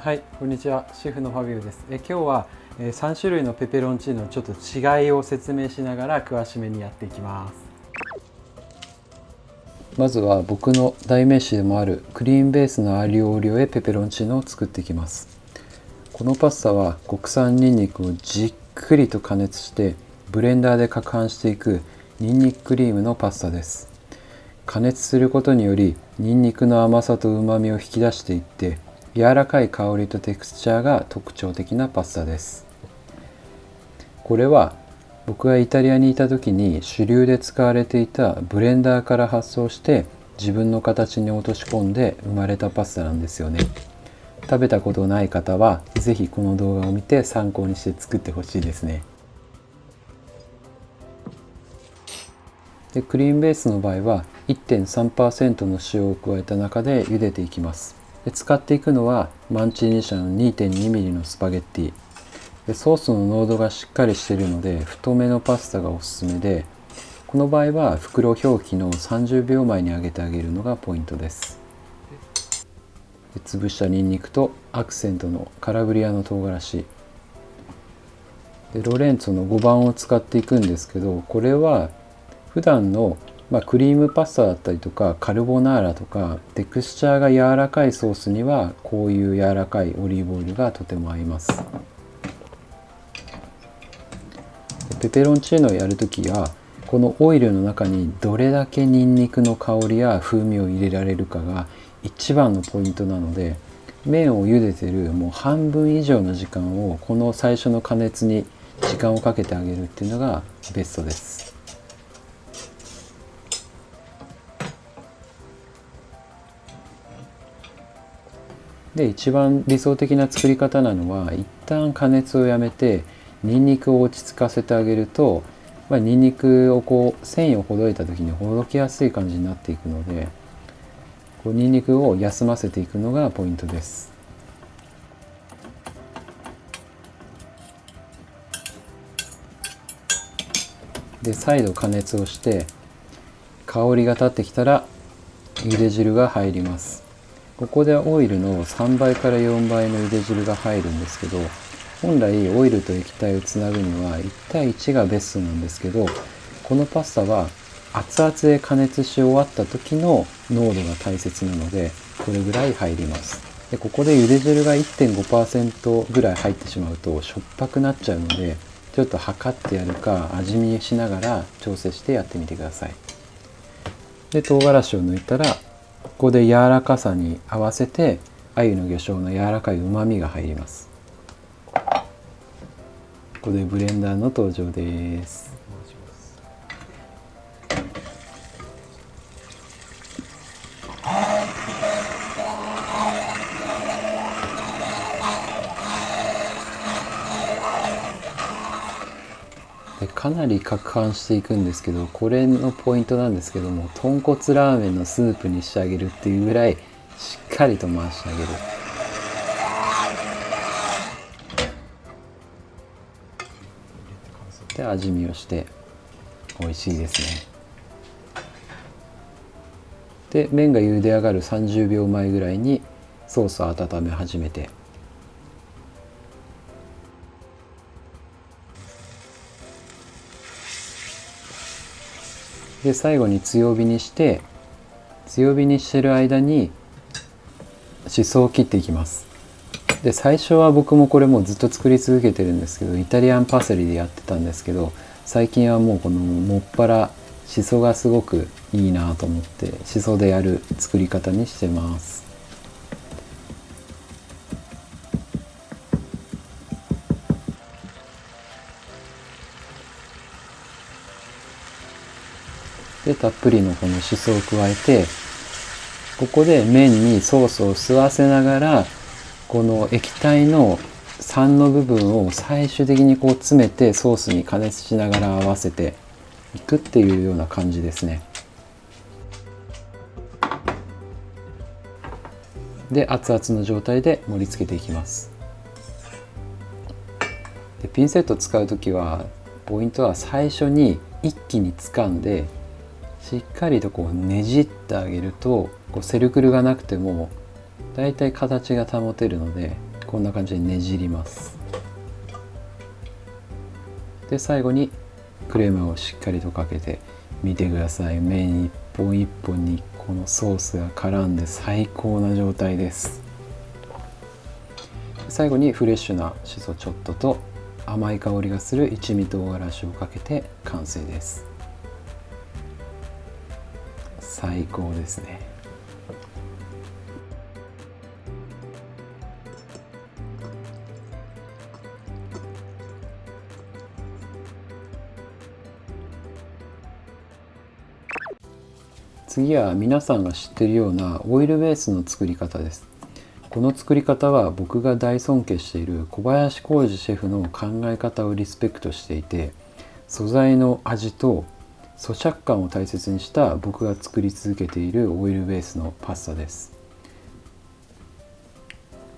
はい、こんにちは。シェフのファビオです。今日は3種類のペペロンチーノのちょっと違いを説明しながら詳しめにやっていきます。まずは僕の代名詞でもあるクリームベースのアーリオオリオエペペロンチーノを作っていきます。このパスタは国産ニンニクをじっくりと加熱してブレンダーで攪拌していくニンニククリームのパスタです。加熱することによりニンニクの甘さとうまみを引き出していって柔らかい香りとテクスチャーが特徴的なパスタです。これは僕がイタリアにいた時に主流で使われていたブレンダーから発想して自分の形に落とし込んで生まれたパスタなんですよね。食べたことない方はぜひこの動画を見て参考にして作ってほしいですね。でクリームベースの場合は 1.3% の塩を加えた中で茹でていきます。で使っていくのはマンチーニ社の 2.2mm のスパゲッティでソースの濃度がしっかりしているので太めのパスタがおすすめで、この場合は袋表記の30秒前に揚げてあげるのがポイントです。で潰したニンニクとアクセントのカラブリアの唐辛子でロレンツォの5番を使っていくんですけど、これは普段のクリームパスタだったりとかカルボナーラとかテクスチャーが柔らかいソースにはこういう柔らかいオリーブオイルがとても合います。ペペロンチーノをやるときはこのオイルの中にどれだけニンニクの香りや風味を入れられるかが一番のポイントなので、麺を茹でてるもう半分以上の時間をこの最初の加熱に時間をかけてあげるっていうのがベストです。で一番理想的な作り方なのは一旦加熱をやめてニンニクを落ち着かせてあげると、ニンニクを繊維をほどいた時にほどきやすい感じになっていくので、ニンニクを休ませていくのがポイントです。で再度加熱をして香りが立ってきたら茹で汁が入ります。ここでオイルの3倍から4倍の茹で汁が入るんですけど、本来オイルと液体をつなぐには1対1がベストなんですけど、このパスタは熱々で加熱し終わった時の濃度が大切なのでこれぐらい入ります。でここで茹で汁が 1.5% ぐらい入ってしまうとしょっぱくなっちゃうので、ちょっと測ってやるか味見しながら調整してやってみてください。で唐辛子を抜いたらここで柔らかさに合わせて鮎の魚醤の柔らかいうまみが入ります。ここでブレンダーの登場です。でかなり攪拌していくんですけど、これのポイントなんですけども、豚骨ラーメンのスープにしてあげるっていうぐらいしっかりと回してあげる。で味見をして美味しいですね。で麺が茹で上がる30秒前ぐらいにソースを温め始めて、で最後に強火にしてる間にしそを切っていきます。で最初は僕もこれもうずっと作り続けてるんですけど、イタリアンパセリでやってたんですけど、最近はもうこのもっぱらしそがすごくいいなと思ってしそでやる作り方にしてます。でたっぷりのこのしそを加えて、ここで麺にソースを吸わせながらこの液体の酸の部分を最終的に詰めてソースに加熱しながら合わせていくっていうような感じですね。で熱々の状態で盛り付けていきます。でピンセット使う時はポイントは最初に一気に掴んでしっかりとねじってあげるとセルクルがなくてもだいたい形が保てるので、こんな感じでねじります。で最後にクレームをしっかりとかけて見てください。麺一本一本にこのソースが絡んで最高な状態です。最後にフレッシュなしそちょっとと甘い香りがする一味唐辛子をかけて完成です。最高ですね。次は皆さんが知っているようなオイルベースの作り方です。この作り方は僕が大尊敬している小林浩二シェフの考え方をリスペクトしていて、素材の味と咀嚼感を大切にした僕が作り続けているオイルベースのパスタです。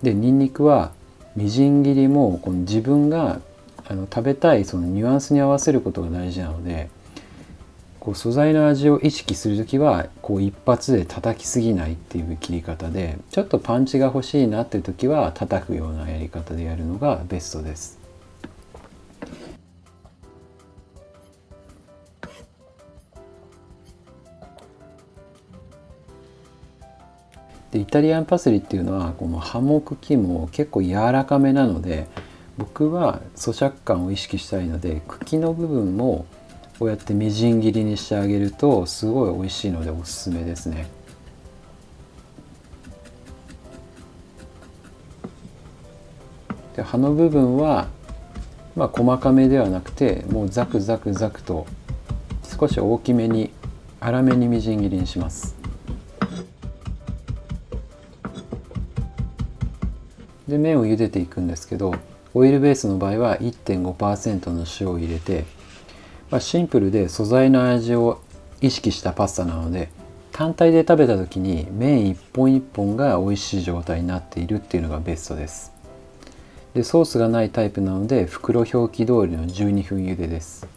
でニンニクはみじん切りもこの自分が食べたいそのニュアンスに合わせることが大事なので、こう素材の味を意識する時はこう一発で叩きすぎないっていう切り方で、ちょっとパンチが欲しいなっていう時は叩くようなやり方でやるのがベストです。でイタリアンパセリっていうのはこの葉も茎も結構柔らかめなので、僕は咀嚼感を意識したいので茎の部分もこうやってみじん切りにしてあげるとすごい美味しいのでおすすめですね。で葉の部分は細かめではなくてもうザクザクザクと少し大きめに粗めにみじん切りにします。で麺を茹でていくんですけど、オイルベースの場合は 1.5% の塩を入れて、シンプルで素材の味を意識したパスタなので、単体で食べた時に麺一本一本が美味しい状態になっているっていうのがベストです。でソースがないタイプなので袋表記通りの12分茹でです。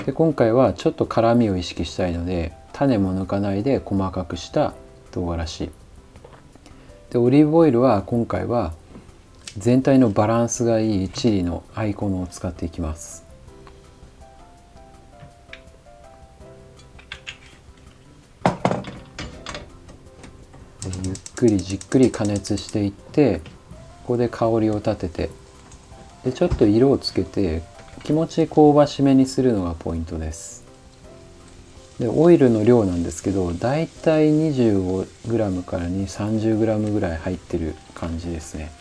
で今回はちょっと辛みを意識したいので種も抜かないで細かくした唐辛子で、オリーブオイルは今回は全体のバランスがいいチリのアイコンを使っていきます。でゆっくりじっくり加熱していって、ここで香りを立てて、でちょっと色をつけて気持ち香ばしめにするのがポイントです。でオイルの量なんですけど、だいたい 25g から 30g ぐらい入ってる感じですね。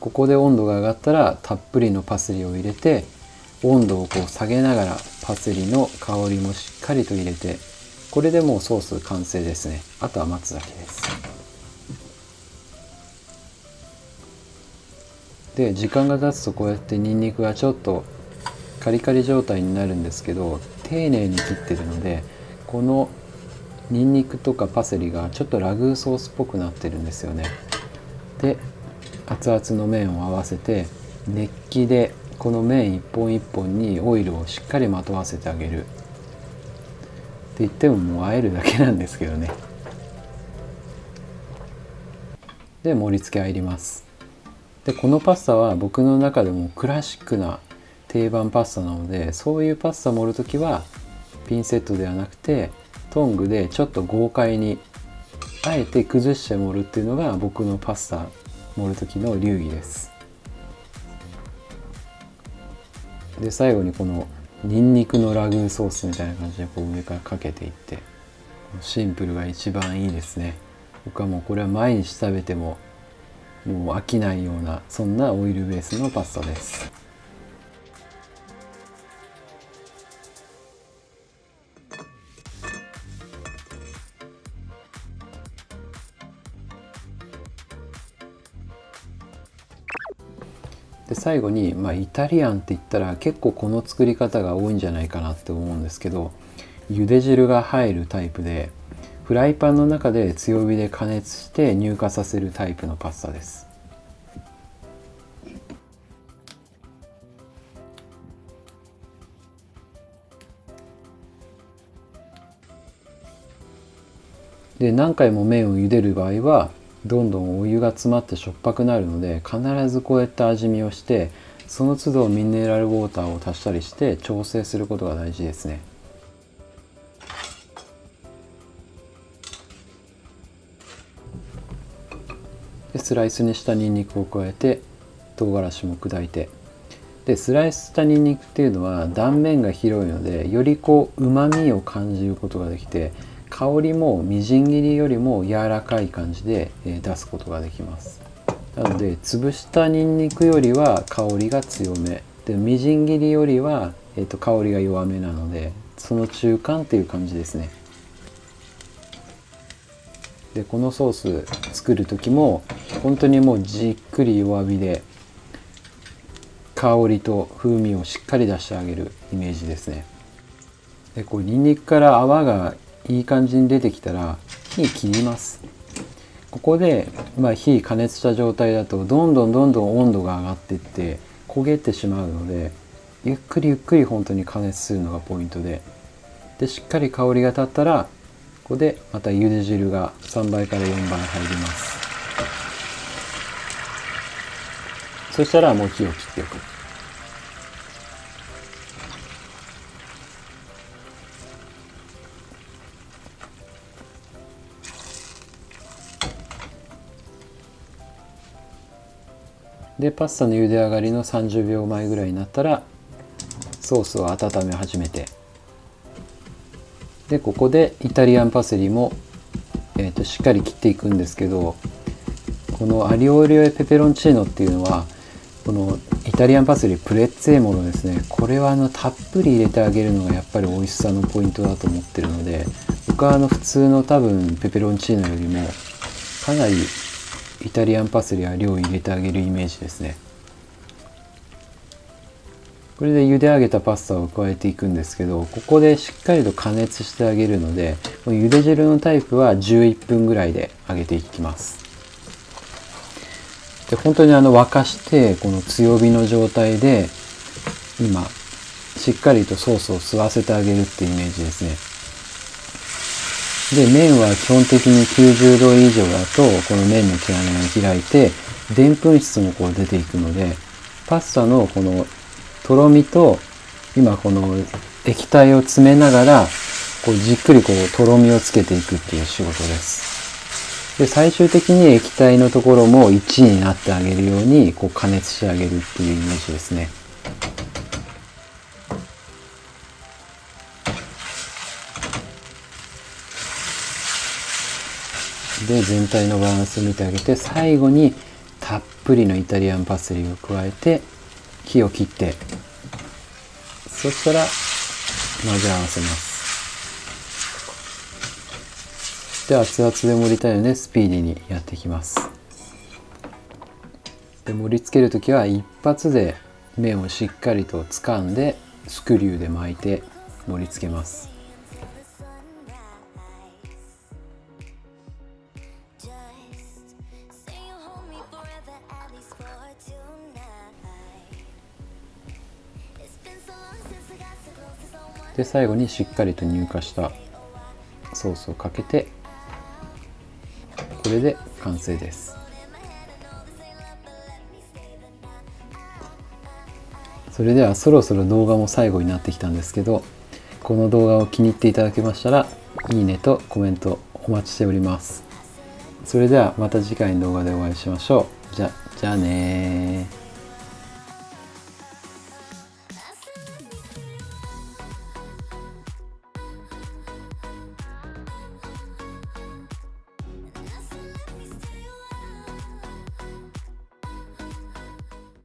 ここで温度が上がったらたっぷりのパセリを入れて、温度をこう下げながらパセリの香りもしっかりと入れて、これでもうソース完成ですね。あとは待つだけです。で時間が経つとこうやってニンニクがちょっとカリカリ状態になるんですけど、丁寧に切ってるのでこのニンニクとかパセリがちょっとラグーソースっぽくなってるんですよね。で熱々の麺を合わせて熱気でこの麺一本一本にオイルをしっかりまとわせてあげるって言ってももう和えるだけなんですけどね。で盛り付け入ります。でこのパスタは僕の中でもクラシックな定番パスタなので、そういうパスタ盛るときはピンセットではなくてトングでちょっと豪快にあえて崩して盛るっていうのが僕のパスタ盛る時の流儀です。で最後にこのニンニクのラグーソースみたいな感じでこう上からかけていって、シンプルが一番いいですね。僕はもうこれは毎日食べてももう飽きないようなそんなオイルベースのパスタです。で最後に、イタリアンって言ったら結構この作り方が多いんじゃないかなって思うんですけど、茹で汁が入るタイプでフライパンの中で強火で加熱して乳化させるタイプのパスタです。で何回も麺を茹でる場合はどんどんお湯が詰まってしょっぱくなるので、必ずこうやって味見をして、その都度ミネラルウォーターを足したりして調整することが大事ですね。でスライスにしたニンニクを加えて、唐辛子も砕いて、でスライスしたニンニクっていうのは断面が広いので、よりこう旨味を感じることができて、香りもみじん切りよりも柔らかい感じで出すことができます。なので潰したニンニクよりは香りが強めで、みじん切りよりは、香りが弱めなので、その中間っていう感じですね。でこのソース作る時も本当にもうじっくり弱火で香りと風味をしっかり出してあげるイメージですね。でこうニンニクから泡がいい感じに出てきたら火切ります。ここで、火加熱した状態だとどんどん温度が上がっていって焦げてしまうので、ゆっくり本当に加熱するのがポイントで、しっかり香りが立ったらここでまた茹で汁が3倍から4倍入ります。そしたらもう火を切っておく。でパスタの茹で上がりの30秒前ぐらいになったらソースを温め始めて、でここでイタリアンパセリも、しっかり切っていくんですけど、このアリオオリオエペペロンチーノっていうのはこのイタリアンパセリプレッツェーモロですね。これはたっぷり入れてあげるのがやっぱり美味しさのポイントだと思ってるので、僕は普通の多分ペペロンチーノよりもかなりイタリアンパセリは量入れてあげるイメージですね。これで茹で上げたパスタを加えていくんですけど、ここでしっかりと加熱してあげるので、茹で汁のタイプは11分ぐらいで揚げていきます。で本当に沸かしてこの強火の状態で今しっかりとソースを吸わせてあげるっていうイメージですね。で麺は基本的に90度以上だとこの麺の毛穴が開いてでんぷん質もこう出ていくので、パスタのこのとろみと今この液体を詰めながらこうじっくりこうとろみをつけていくっていう仕事です。で最終的に液体のところも1になってあげるようにこう加熱してあげるっていうイメージですね。で全体のバランスを見てあげて、最後にたっぷりのイタリアンパセリを加えて火を切って、そしたら混ぜ合わせます。で熱々で盛りたいのでスピーディーにやっていきます。で盛り付ける時は一発で麺をしっかりと掴んでスクリューで巻いて盛り付けます。で最後にしっかりと乳化したソースをかけて、これで完成です。それではそろそろ動画も最後になってきたんですけど、この動画を気に入っていただけましたらいいねとコメントお待ちしております。それではまた次回の動画でお会いしましょう。じゃあねー。